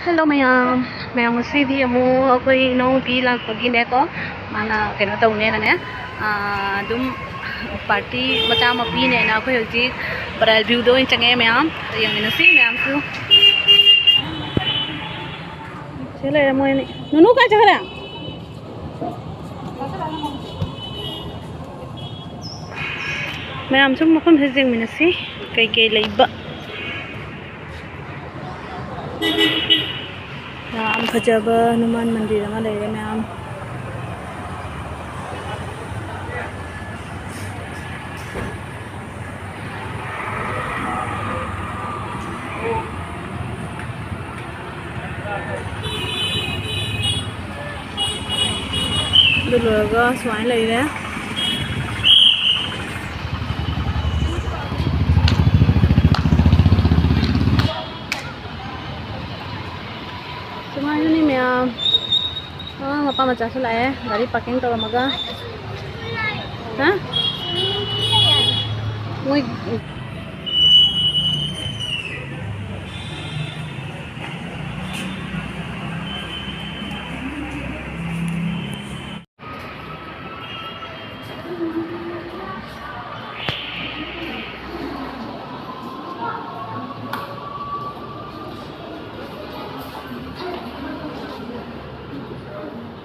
Hello mày một xí thì mua cái nấu pi là có gì nè có mà là cái nó tàu nè nè đúng party macam apa pi nè na ko hoji bral view do in change mày yang ini sih mày tu chela mo ini nunu ka chakra mày chung makan hejeng mina sih kai leiba Nam Fajaba Numan Mandir ama leire ma'am Dulu suai leire Semuanya nih ma'am apa macam tu lah dari parking tu lamaga hah Woi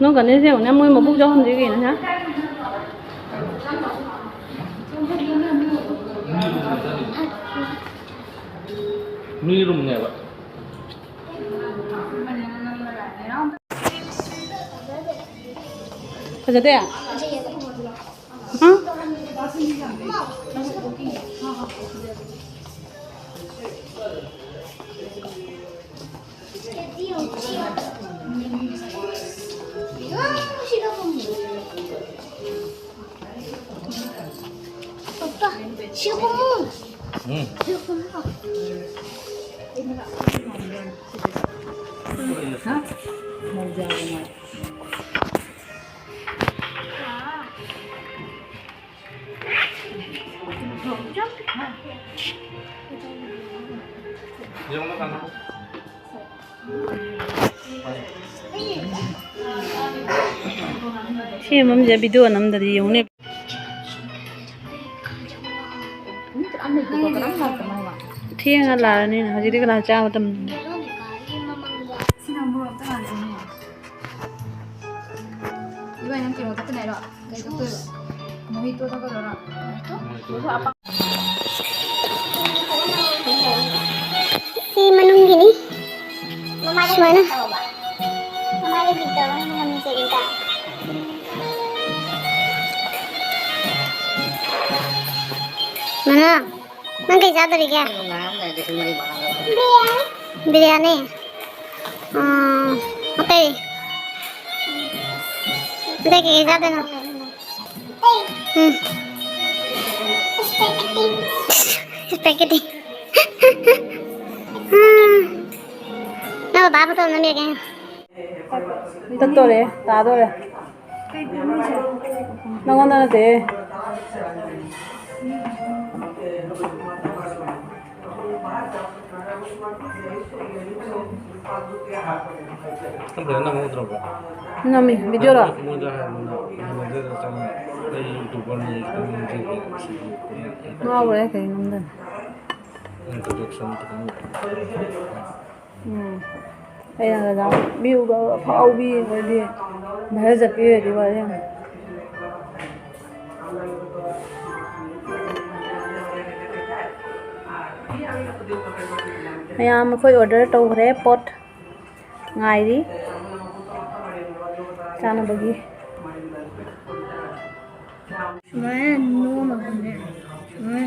nó gần đây xem em mua một bút cho không gì nữa nhá Ni room này vậy. Kerja tu ya? Hah? Papa, siapa mu? Siapa mu? Hah? Mau jalan mai. Yang mana kan? Siapa mau jadi video nam dari yang ni? Thiêng là nên là chỉ là trao tầm Si Manung gini, Mama ada mana? Mama ada di dalam dengan cerita. Mana? Mang kaya jatuh di kya? Biryani. Okay. Udah kaya jatuh na. Spaghetti. Nah, bapak tuh nanti kaya. Betul ya, tahu ya. Nangon na deh. Kan berana mau terus. Nami video lah. Mudah sama YouTuber ni Mau boleh kayak nonton. introduction tu kamu. Kayak ada view ga phao bi rồi đi. Bây giờ view đi vào em. Mày mà khơi order tàu rẻ pot ngày đi. Chana bagi. Semuanya no makannya.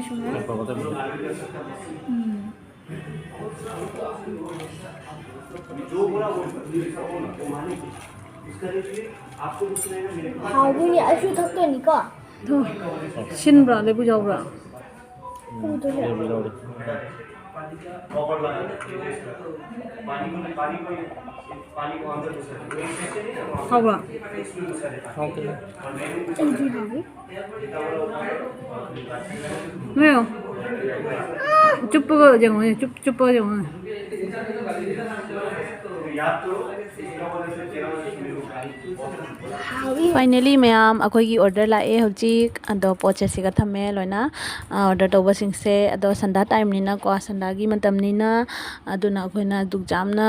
Semua. Apa kata belum? Hào vui nhã chú thấp tuổi nico. Thôi. Xin bra lấy bu jau bra. Dia bilang deh. Không bra. Không cái. Anh gì hỏi? Nghe không? Chụp bơ chẳng rồi, chụp bơ chẳng rồi. Finally ma'am अखोगी order लाए हौजिक अदो पोचे सिगा थमे लोइना order तौबा सिंगसे अदो संडा time निना को संडागी मतम निना अदुना अखोइना दुक जामना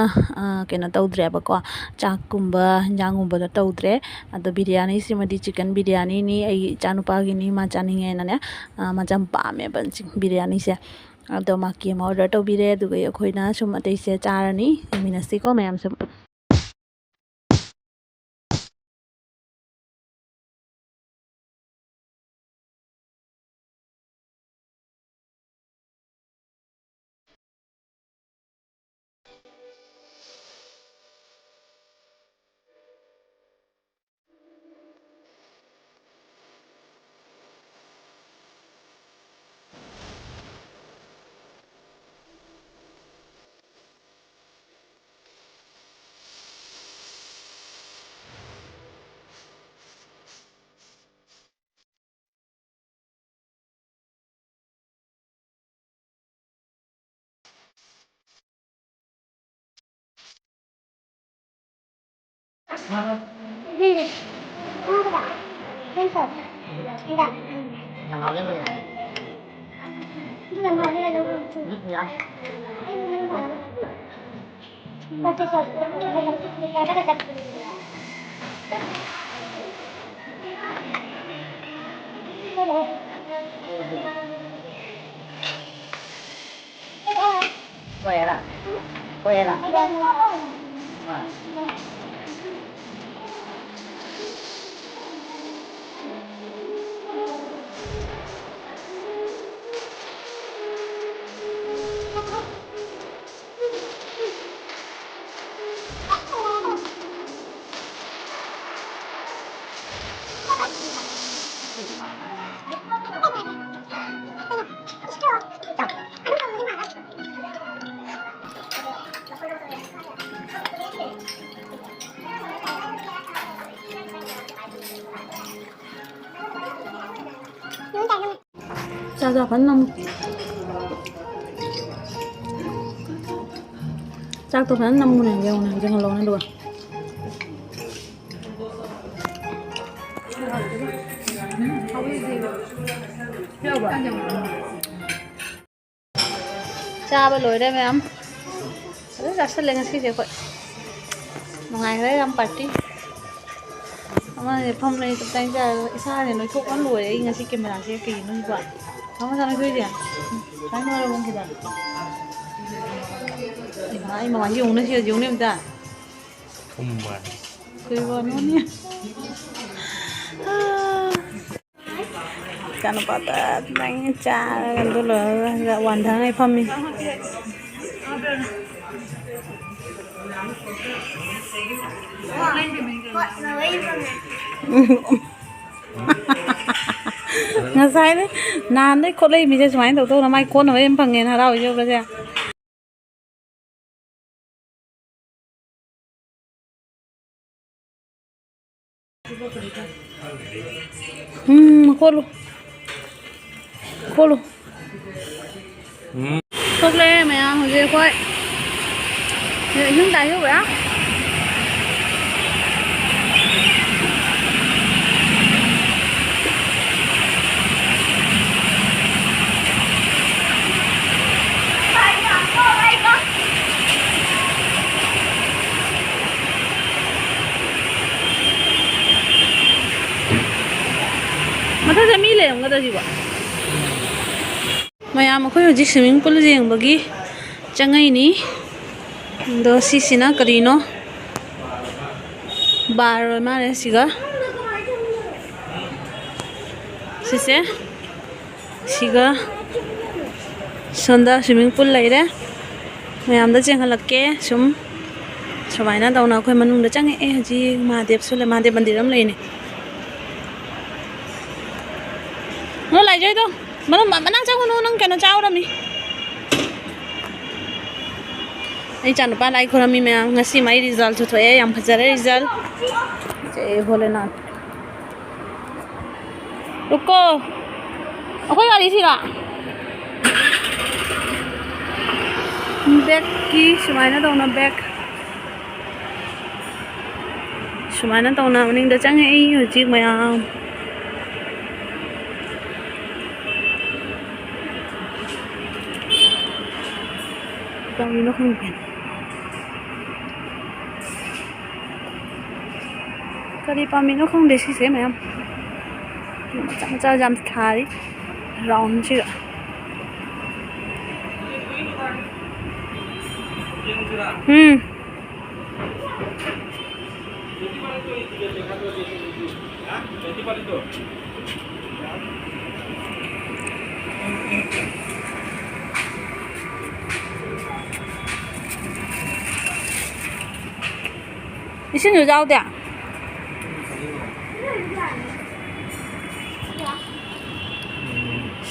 केना तौद्रेबको चाककुंबा हिंजांगुंबा द तौद्रे अदो बिरयानी सिमदी चिकन बिरयानी नि आई चानुपागी नि मा चानिंगे नने मजम पामे बंच बिरयानी से अदो माकी मा ऑर्डर तौबिरे दुगै अखोइना सुम अतैसे Charani मिनसिको ma'am sum Sao phấn không? Sao tôi phấn 5 này kêu này cho lâu nó được. Cha ba lối đây mẹ em. Rất là lên cái gì vậy? Một ngày đấy làm party. Mà phong này tập đánh ra xa thì nói thuốc ăn lùi đấy ngay khi kiếm mà làm gì kỳ nó như vậy. Không sao nó cười gì à? Cái nó là không kịp à? Anh mà dùng nó chưa dùng nem ta? Không mà. Cười vào nó nhé. Kan patah đánh cha kan tu là hoàn thành hay phong mi. Nga sai đấy, nan đấy, con đây mình sẽ xoáy đầu tôi là mai con ở em bằng nghề nào đâu chứ bây giờ. Khô luôn, khô luôn. Khô lên mày ăn hồi gì quay? Vậy hướng tay hết vậy á? Mata mi le nga da ji ba mayam ko ji swimming pool jeng bagi changai ni do sisina karino bar ma re siga sise siga sonda swimming pool lai re mayam da jeng halakke sum samaina dauna khoi manung da changai e ji Mahadev sule Mahadev mandiram lai ni nó lại chơi đâu mà nó chắc nó cái nó trao đâu mi ấy chẳng được ba lại không mi mà ngay xí máy result thôi em phải ra result chơi Bholenath रुको कोई गाड़ी थी ना bag की समाइना दो ना bag Sumana tawna maning da chang ai hojik mayam. Pamino không biết. Cái đi pamino không để xí mà em. Chẳng cho jam thà đi. Round chứ ạ. Đi xin nhiều rau đấy à?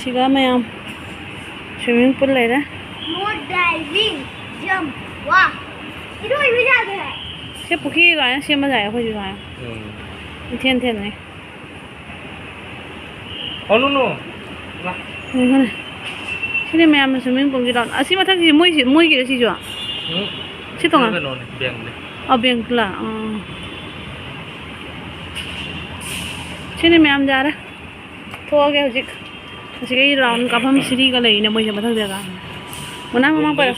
Siga mayam. Swimming pool ले रहा है. No diving, jump, wow. Itu ibu jaga है. Sẽ puki rồi, sẽ mà giải thôi rồi. Thiên thiên này. Oh no no. Lah. này. Cái này mayam swimming pool cái đó. À, xí mà thằng gì mũi cái gì chưa? Xí tông à? Ở biển là. Xí này mayam जा रहा. Thua cái gì? Kasi cái round kapam siri ka lai na mo siya matang daga. Muna mamang para.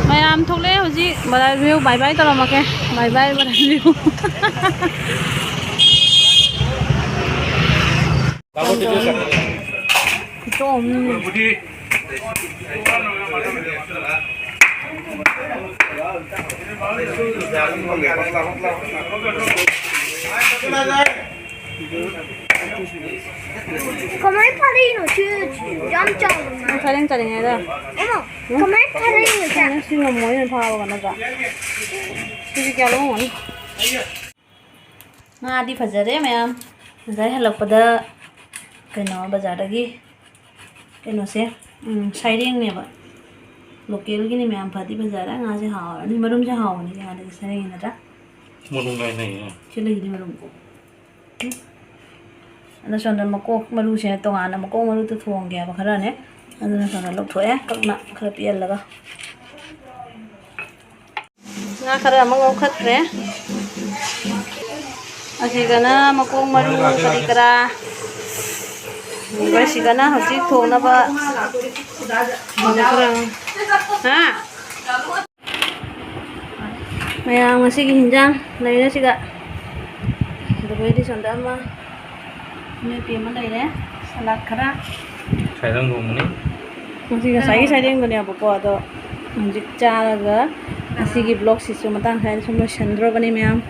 Mayam thole hoji badal view bye bye tara make. Bye bye badal view. Tom. Como é padrinho, jump jump. Saling saling ada. Como é padrinho, já? Ini sih ngomong yang tahu kan ada. Jadi kalau mau. Nah di bazar ya mayam. Bazar halak pada kena bazar lagi. Kena sih. Sharing nih pak. Lokal gini mayam padi bazar ya nggak sih hawa. Ini marum sih hawa nih ada sharing ini ada. Marum nggak nih ya. Cila ini marum. Ada soal makok malu sih tengah nama makok malu tu tuang dia apa kerana ya? Ada soal lok tu ya, kalau nak kerap ial laga. Nah kerana makok kat ya. Asyik kerana makok malu kali kerana. Asyik kerana asyik tuang napa. Ada kerang. Ha? Mayang masih hinjang, lainnya sih gak. Tapi di sana mah. Ini piyama đây đấy, salad khara. Sai đang dùng này. Masih ka sai deng dunia apa ado. Anjik cara ga. Asih ki blog sisu matang saya semua sendro bani mayam.